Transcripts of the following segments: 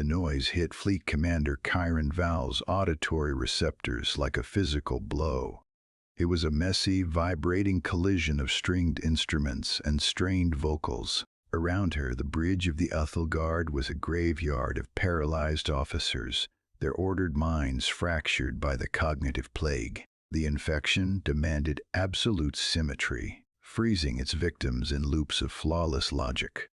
noise hit Fleet Commander Kyron Val's auditory receptors like a physical blow. It was a messy, vibrating collision of stringed instruments and strained vocals. Around her, the bridge of the Guard was a graveyard of paralyzed officers, their ordered minds fractured by the cognitive plague. The infection demanded absolute symmetry, freezing its victims in loops of flawless logic.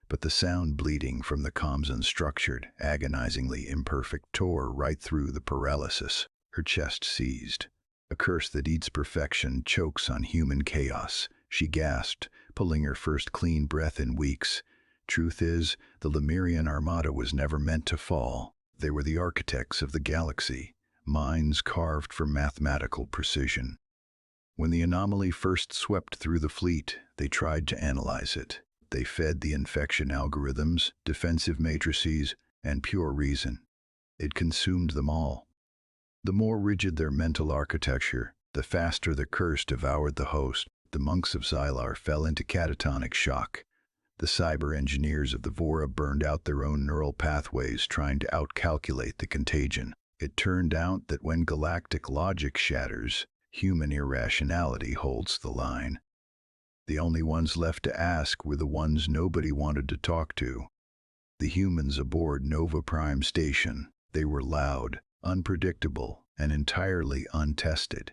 But the sound bleeding from the comms unstructured, agonizingly imperfect, tore right through the paralysis. Her chest seized. A curse that eats perfection chokes on human chaos. She gasped, pulling her first clean breath in weeks. Truth is, the Lemurian Armada was never meant to fall. They were the architects of the galaxy, minds carved for mathematical precision. When the anomaly first swept through the fleet, they tried to analyze it. They fed the infection algorithms, defensive matrices, and pure reason. It consumed them all. The more rigid their mental architecture, the faster the curse devoured the host. The monks of Xylar fell into catatonic shock. The cyber engineers of the Vora burned out their own neural pathways trying to outcalculate the contagion. It turned out that when galactic logic shatters, human irrationality holds the line. The only ones left to ask were the ones nobody wanted to talk to. The humans aboard Nova Prime Station. They were loud, unpredictable, and entirely untested.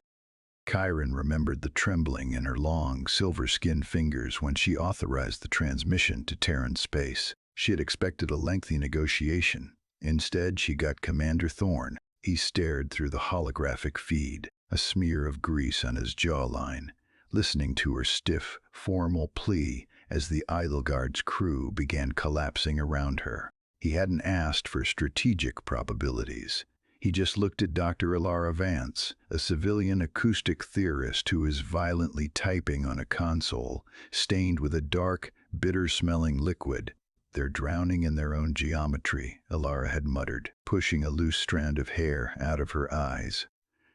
Kyron remembered the trembling in her long, silver-skinned fingers when she authorized the transmission to Terran space. She had expected a lengthy negotiation. Instead, she got Commander Thorn. He stared through the holographic feed, a smear of grease on his jawline, listening to her stiff, formal plea as the Guard's crew began collapsing around her. He hadn't asked for strategic probabilities. He just looked at Dr. Ilara Vance, a civilian acoustic theorist who is violently typing on a console, stained with a dark, bitter-smelling liquid. "They're drowning in their own geometry," Ilara had muttered, pushing a loose strand of hair out of her eyes.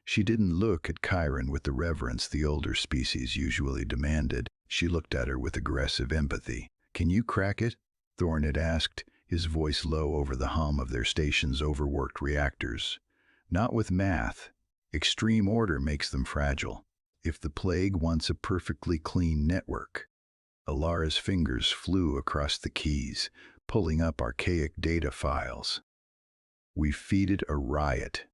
She didn't look at Kyron with the reverence the older species usually demanded. She looked at her with aggressive empathy. "Can you crack it?" Thorn had asked, his voice low over the hum of their station's overworked reactors. "Not with math. Extreme order makes them fragile. If the plague wants a perfectly clean network." Ilara's fingers flew across the keys, pulling up archaic data files. "We feed it a riot."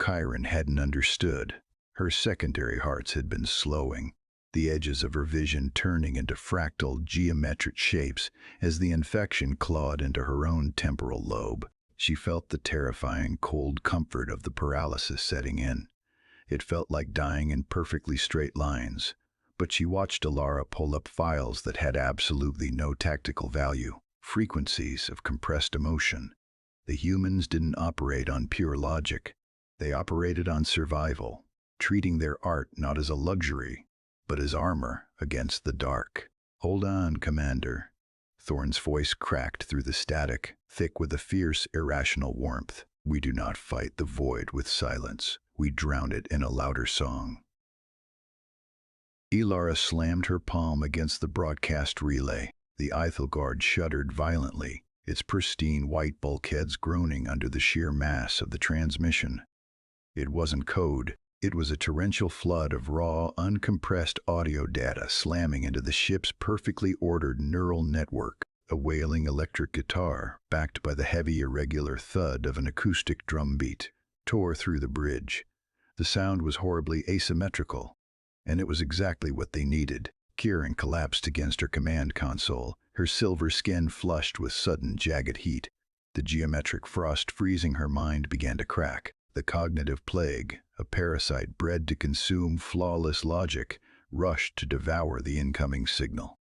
Kyron hadn't understood. Her secondary hearts had been slowing, the edges of her vision turning into fractal geometric shapes as the infection clawed into her own temporal lobe. She felt the terrifying cold comfort of the paralysis setting in. It felt like dying in perfectly straight lines, but she watched Ilara pull up files that had absolutely no tactical value, frequencies of compressed emotion. The humans didn't operate on pure logic. They operated on survival, treating their art not as a luxury, but as armor against the dark. "Hold on, Commander." Thorn's voice cracked through the static, thick with a fierce, irrational warmth. "We do not fight the void with silence. We drown it in a louder song." Ilara slammed her palm against the broadcast relay. The Guard shuddered violently, its pristine white bulkheads groaning under the sheer mass of the transmission. It wasn't code. It was a torrential flood of raw, uncompressed audio data slamming into the ship's perfectly ordered neural network. A wailing electric guitar, backed by the heavy, irregular thud of an acoustic drumbeat, tore through the bridge. The sound was horribly asymmetrical, and it was exactly what they needed. Kieran collapsed against her command console, her silver skin flushed with sudden, jagged heat. The geometric frost freezing her mind began to crack. The cognitive plague, a parasite bred to consume flawless logic, rushed to devour the incoming signal.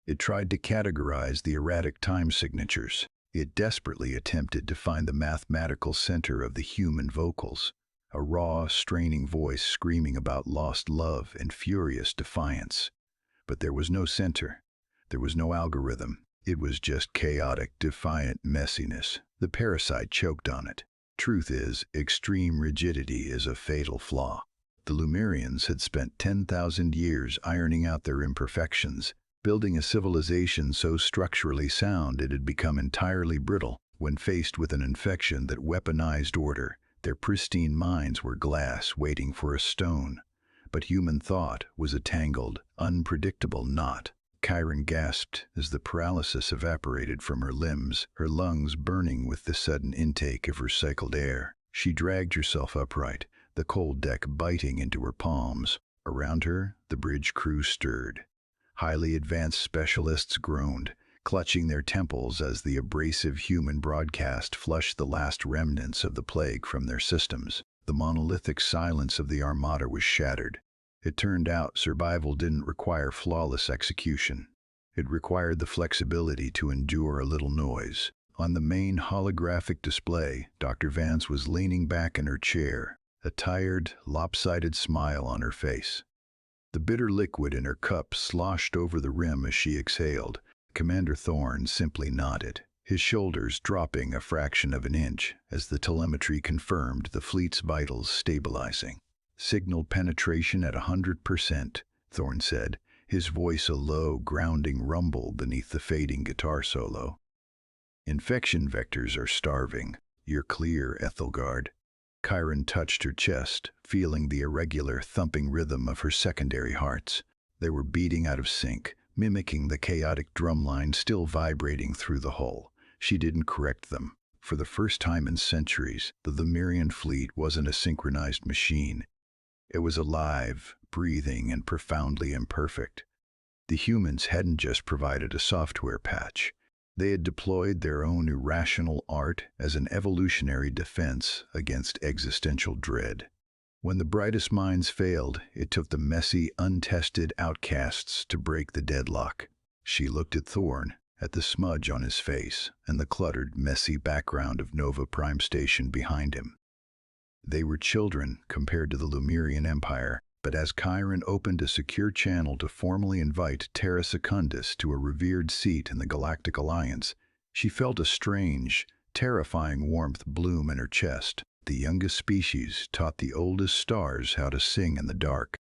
It tried to categorize the erratic time signatures. It desperately attempted to find the mathematical center of the human vocals, a raw, straining voice screaming about lost love and furious defiance. But there was no center. There was no algorithm. It was just chaotic, defiant messiness. The parasite choked on it. Truth is, extreme rigidity is a fatal flaw. The Lemurians had spent 10,000 years ironing out their imperfections, building a civilization so structurally sound it had become entirely brittle. When faced with an infection that weaponized order, their pristine minds were glass waiting for a stone. But human thought was a tangled, unpredictable knot. Chiron gasped as the paralysis evaporated from her limbs, her lungs burning with the sudden intake of recycled air. She dragged herself upright, the cold deck biting into her palms. Around her, the bridge crew stirred. Highly advanced specialists groaned, clutching their temples as the abrasive human broadcast flushed the last remnants of the plague from their systems. The monolithic silence of the Armada was shattered. It turned out survival didn't require flawless execution. It required the flexibility to endure a little noise. On the main holographic display, Dr. Vance was leaning back in her chair, a tired, lopsided smile on her face. The bitter liquid in her cup sloshed over the rim as she exhaled. Commander Thorne simply nodded, his shoulders dropping a fraction of an inch as the telemetry confirmed the fleet's vitals stabilizing. Signal penetration at 100%, Thorne said, his voice a low, grounding rumble beneath the fading guitar solo. Infection vectors are starving. You're clear, Ethelgard. Chiron touched her chest, feeling the irregular, thumping rhythm of her secondary hearts. They were beating out of sync, mimicking the chaotic drumline still vibrating through the hull. She didn't correct them. For the first time in centuries, the Lemurian fleet wasn't a synchronized machine. It was alive, breathing, and profoundly imperfect. The humans hadn't just provided a software patch. They had deployed their own irrational art as an evolutionary defense against existential dread. When the brightest minds failed, it took the messy, untested outcasts to break the deadlock. She looked at Thorne, at the smudge on his face, and the cluttered, messy background of Nova Prime Station behind him. They were children compared to the Lemurian Empire, but as Chiron opened a secure channel to formally invite Terra Secundus to a revered seat in the Galactic Alliance, she felt a strange, terrifying warmth bloom in her chest. The youngest species taught the oldest stars how to sing in the dark.